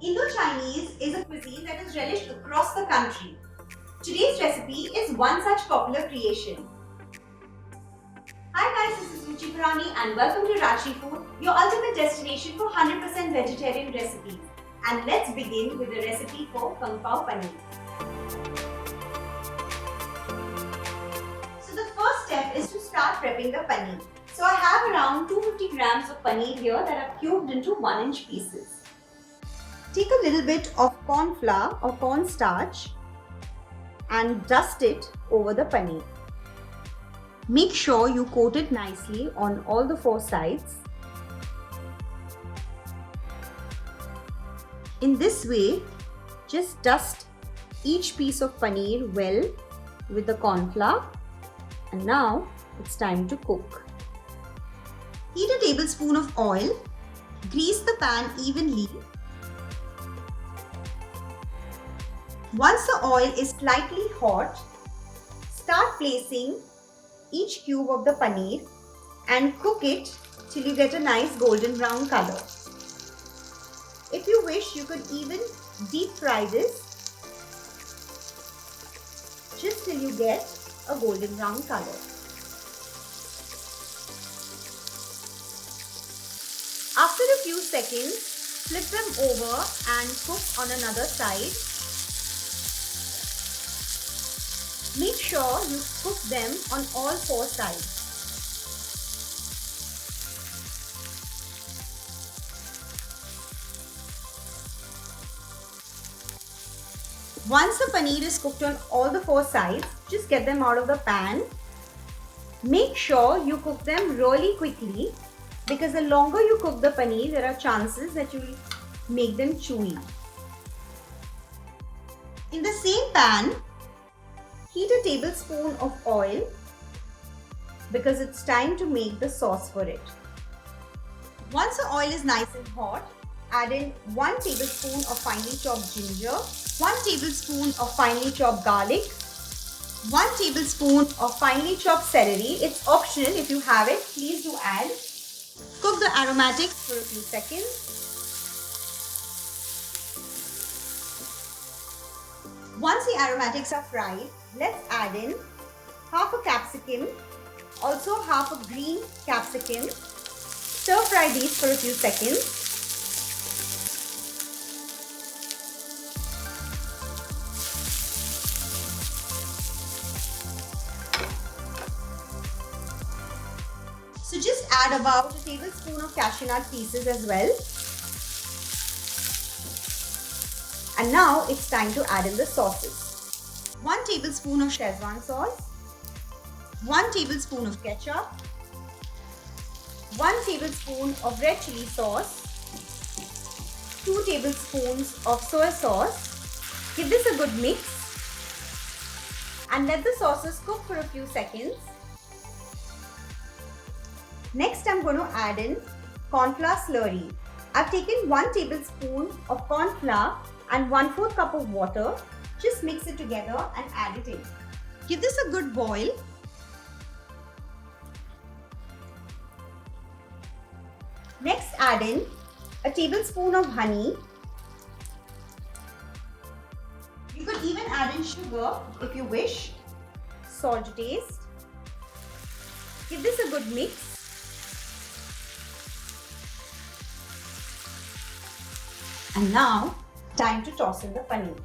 Indo-Chinese is a cuisine that is relished across the country. Today's recipe is one such popular creation. Hi guys, this is Ruchi Purani and welcome to Rajshri Food, your ultimate destination for 100% vegetarian recipes. And let's begin with the recipe for Kung Pao Paneer. So the first step is to start prepping the paneer. So I have around 250 grams of paneer here that are cubed into 1-inch pieces. Take a little bit of corn flour or corn starch and dust it over the paneer. Make sure you coat it nicely on all the 4 sides. In this way, just dust each piece of paneer well with the corn flour, and now it's time to cook. Heat a tablespoon of oil, grease the pan evenly. Once the oil is slightly hot, start placing each cube of the paneer and cook it till you get a nice golden brown color. If you wish, you could even deep fry this just till you get a golden brown color. After a few seconds, flip them over and cook on another side. Make sure you cook them on all 4 sides. Once the paneer is cooked on all the 4 sides, just get them out of the pan. Make sure you cook them really quickly because the longer you cook the paneer, there are chances that you will make them chewy. In the same pan, heat a tablespoon of oil because it's time to make the sauce for it. Once the oil is nice and hot, add in 1 tablespoon of finely chopped ginger, 1 tablespoon of finely chopped garlic, 1 tablespoon of finely chopped celery. It's optional. If you have it, please do add. Cook the aromatics for a few seconds. Once the aromatics are fried, let's add in half a capsicum, also half a green capsicum. Stir fry these for a few seconds. So just add about a tablespoon of cashew nut pieces as well. And now it's time to add in the sauces. 1 tablespoon of Szechuan sauce, 1 tablespoon of ketchup, 1 tablespoon of red chili sauce, 2 tablespoons of soy sauce. Give this a good mix and let the sauces cook for a few seconds. Next, I'm going to add in corn flour slurry. I've taken 1 tablespoon of corn flour and 1/4 cup of water. Just mix it together and add it in. Give this a good boil. Next, add in a tablespoon of honey. You could even add in sugar if you wish. Salt to taste. Give this a good mix. And now, time to toss in the paneer.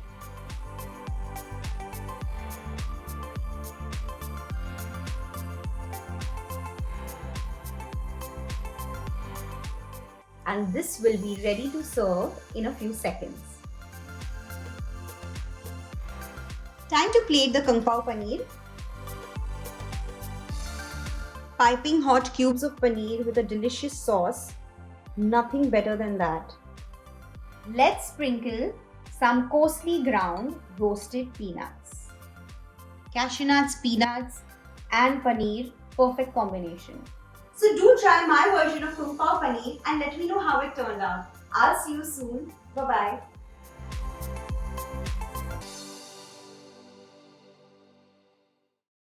And this will be ready to serve in a few seconds. Time to plate the Kung Pao paneer. Piping hot cubes of paneer with a delicious sauce. Nothing better than that. Let's sprinkle some coarsely ground roasted peanuts. Cashew nuts, peanuts and paneer, perfect combination. So do try my version of Kung Pao paneer and let me know how it turned out. I'll see you soon. Bye-bye.